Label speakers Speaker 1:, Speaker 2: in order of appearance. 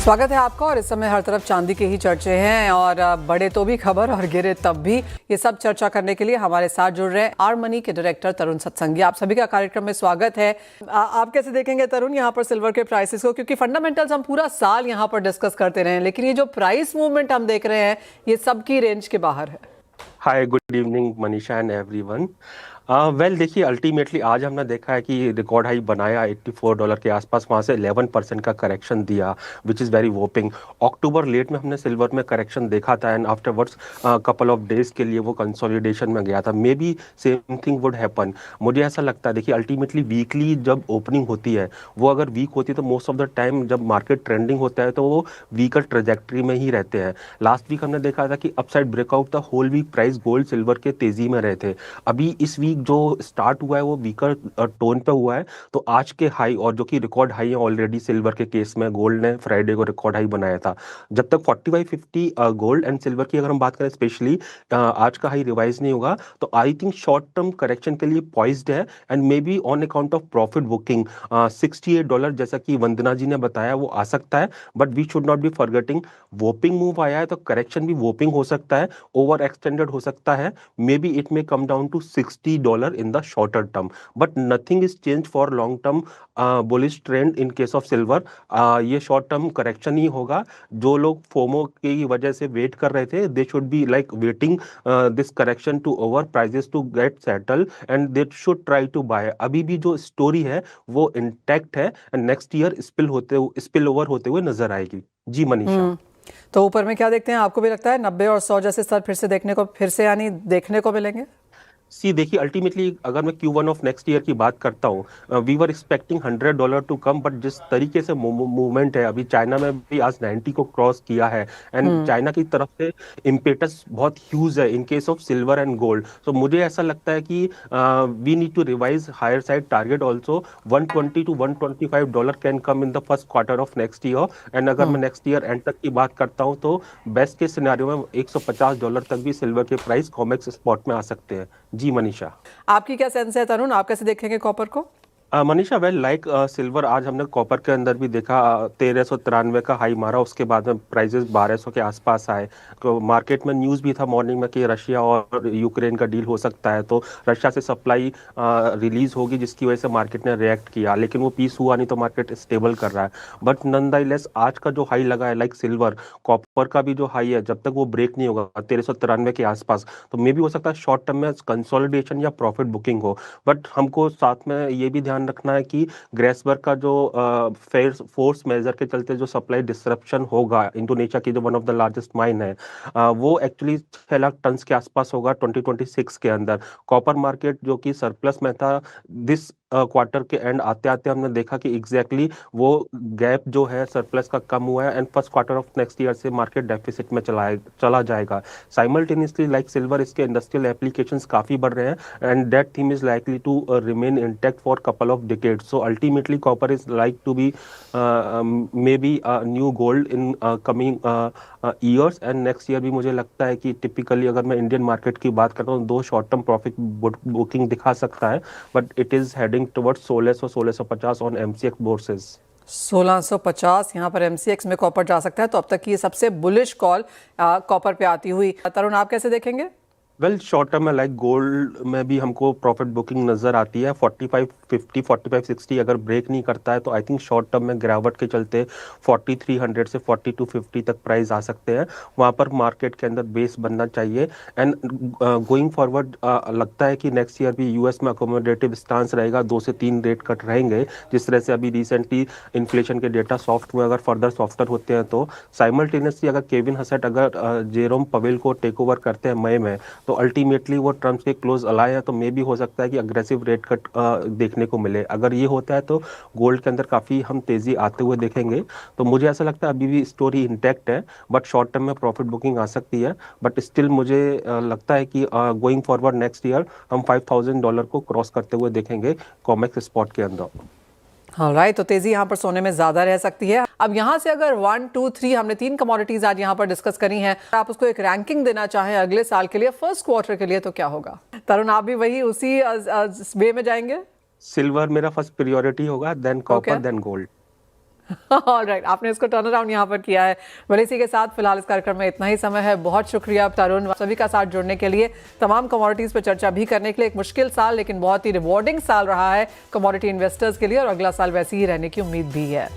Speaker 1: स्वागत है आपका। और इस समय हर तरफ चांदी के ही चर्चे हैं और बड़े तो भी खबर और गिरे तब भी। ये सब चर्चा करने के लिए हमारे साथ जुड़ रहे हैं आर मनी के डायरेक्टर तरुण सत्संगी। आप सभी का कार्यक्रम में स्वागत है। आप कैसे देखेंगे तरुण यहाँ पर सिल्वर के प्राइसेस को, क्योंकि फंडामेंटल्स हम पूरा साल यहाँ पर डिस्कस करते रहे हैं, लेकिन ये जो प्राइस मूवमेंट हम देख रहे हैं ये सबकी रेंज के बाहर है।
Speaker 2: Hi, good evening Manisha and everyone. Well देखिए, अल्टीमेटली आज हमने देखा है कि रिकॉर्ड हाई बनाया $84 के आसपास, वहाँ से 11% का करेक्शन दिया, which is very whopping. October late में हमने सिल्वर में करेक्शन देखा था and afterwards couple of days के लिए वो कंसोलिडेशन में गया था। Maybe same thing would happen. मुझे ऐसा लगता है, देखिए अल्टीमेटली वीकली जब ओपनिंग होती है वो अगर वीक होती है तो मोस्ट ऑफ द टाइम जब मार्केट ट्रेंडिंग होता है तो वो वीकर ट्रेजेक्ट्री में ही रहते हैं। लास्ट वीक हमने देखा था कि upside breakout the whole week price gold silver के तेजी में रहे थे। अभी इस वीक जो स्टार्ट हुआ है वो वीकर टोन पे हुआ है। तो आज के हाई और जो कि रिकॉर्ड हाई है ऑलरेडी सिल्वर के केस में, गोल्ड ने फ्राइडे को रिकॉर्ड हाई बनाया था। जब तक 4550 गोल्ड एंड सिल्वर की अगर हम बात करें स्पेशली आज का हाई रिवाइज नहीं होगा तो I think short term correction के लिए पॉइज्ड है and may be on account of profit booking $68 जैसा कि वंदना जी ने बताया वो आ सकता है। But we should not be forgetting, whopping move आया है तो करेक्शन भी वोपिंग हो सकता है, ओवर एक्सटेंडेड हो सकता है। Maybe it may come down to $60 in the shorter term, but nothing is changed for long term bullish trend in case of silver। ये short term correction ही होगा। जो लोग फोमो की वजह से वेट कर रहे थे, they should be like waiting this correction to over, prices to get settled and they should try to buy। अभी भी जो स्टोरी है वो इंटैक्ट है and next year spill over होते हुए नजर आएगी। जी मनीषा।
Speaker 1: तो ऊपर में क्या देखते हैं? आपको भी लगता है 90 और 100 जैसे स्तर फिर से यानी देखने को मिलेंगे?
Speaker 2: सी देखिए, अल्टीमेटली अगर मैं Q1 ऑफ नेक्स्ट ईयर की बात करता हूँ, we were expecting $100 to come, but जिस तरीके से मूवमेंट है अभी चाइना में भी आज 90 को क्रॉस किया है एंड चाइना की तरफ से इम्पेटस बहुत ह्यूज है in case of silver and gold. So मुझे ऐसा लगता है कि we need to revise higher side target also. $120 to $125 can come in the first quarter of next year and अगर मैं नेक्स्ट ईयर एंड तक की बात करता हूँ तो बेस्ट के सिनेरियो में $150 तक भी सिल्वर के प्राइस कॉमेक्स स्पॉट में आ सकते हैं। जी मनीषा।
Speaker 1: आपकी क्या सेंस है तरुण? आप कैसे देखेंगे कॉपर को?
Speaker 2: मनीषा, वेल लाइक सिल्वर आज हमने कॉपर के अंदर भी देखा, 1393 का हाई मारा, उसके बाद में प्राइजेस 1200 के आसपास आए। तो मार्केट में न्यूज़ भी था मॉर्निंग में कि रशिया और यूक्रेन का डील हो सकता है, तो रशिया से सप्लाई रिलीज होगी जिसकी वजह से मार्केट ने रिएक्ट किया, लेकिन वो पीस हुआ नहीं तो मार्केट स्टेबल कर रहा है। बट नॉनदलेस आज का जो हाई लगा है लाइक सिल्वर, कॉपर का भी जो हाई है जब तक वो ब्रेक नहीं होगा 1393 के आसपास, तो मे भी हो सकता है शॉर्ट टर्म में कंसोलिडेशन या प्रॉफिट बुकिंग हो। बट हमको साथ में ये भी ध्यान रखना है कि ग्रेसबर्ग का जो फोर्स मेजर के चलते जो सप्लाई डिसरप्शन होगा, इंडोनेशिया की जो one of the largest mine है, वो एक्चुअली 6 लाख टन के आसपास होगा 2026 के अंदर। कॉपर मार्केट जो कि सरप्लस में था, दिस क्वार्टर के एंड आते आते हमने देखा कि एग्जैक्टली वो गैप जो है सरप्लस का कम हुआ है and first quarter of next year से मार्केट डेफिसिट में चला जाएगा। साइमल्टेनियसली लाइक सिल्वर, इसके इंडस्ट्रियल एप्लीकेशंस काफी बढ़ रहे हैं and that theme is likely to remain intact for couple of decades. So ultimately copper is like to be maybe a new gold in coming years and next year भी मुझे लगता है कि typically अगर मैं इंडियन मार्केट की बात करता हूँ, दो शॉर्ट टर्म प्रॉफिट बुकिंग दिखा सकता है, but it is heading towards 1600 1650 on MCX बोर्सेज।
Speaker 1: 1650 यहाँ पर MCX में कॉपर जा सकता है, तो अब तक की ये सबसे बुलिश कॉल कॉपर पे आती हुई। तरुण, आप कैसे देखेंगे?
Speaker 2: वेल शॉर्ट टर्म में लाइक गोल्ड में भी हमको प्रॉफिट बुकिंग नजर आती है। 4550 4560 अगर ब्रेक नहीं करता है तो आई थिंक शॉर्ट टर्म में गिरावट के चलते 4300 से 4250 तक प्राइस आ सकते हैं। वहां पर मार्केट के अंदर बेस बनना चाहिए एंड गोइंग फॉरवर्ड लगता है कि नेक्स्ट ईयर भी यूएस में अकोमोडेटिव स्टांस रहेगा, 2 से 3 रेट कट रहेंगे। जिस तरह से अभी रिसेंटली इन्फ्लेशन के डेटा सॉफ्ट हुए, अगर फर्दर सॉफ्टर होते हैं तो साइमल्टेनियसली अगर केविन हसेट अगर जेरोम पवेल को टेक ओवर करते हैं मई में, तो अल्टीमेटली वो ट्रम्प के क्लोज अलाय है, तो मे भी हो सकता है कि अग्रेसिव रेट कट देखने को मिले। अगर ये होता है तो गोल्ड के अंदर काफी हम तेजी आते हुए देखेंगे। तो मुझे ऐसा लगता है अभी भी स्टोरी इंटैक्ट है, बट शॉर्ट टर्म में प्रॉफिट बुकिंग आ सकती है। बट स्टिल मुझे लगता है कि गोइंग फॉरवर्ड नेक्स्ट ईयर हम $5000 को क्रॉस करते हुए देखेंगे कॉमेक्स स्पॉट के अंदर।
Speaker 1: राइट, तो तेजी यहाँ पर सोने में ज्यादा रह सकती है। अब यहाँ से अगर 1 2 3 हमने 3 कमोडिटीज आज यहाँ पर डिस्कस करी हैं, आप उसको एक रैंकिंग देना चाहें अगले साल के लिए, फर्स्ट क्वार्टर के लिए, तो क्या होगा? तरुण, आप भी वही उसी वे में जाएंगे?
Speaker 2: सिल्वर मेरा फर्स्ट प्रायोरिटी होगा, then copper, then gold.
Speaker 1: Alright, आपने इसको टर्न अराउंड यहाँ पर किया है। वेल, इसी के साथ फिलहाल इस कार्यक्रम में इतना ही समय है। बहुत शुक्रिया तरुण, सभी का साथ जुड़ने के लिए, तमाम कमोडिटीज पर चर्चा भी करने के लिए। एक मुश्किल साल लेकिन बहुत ही रिवॉर्डिंग साल रहा है कमोडिटी इन्वेस्टर्स के लिए और अगला साल वैसे ही रहने की उम्मीद भी है।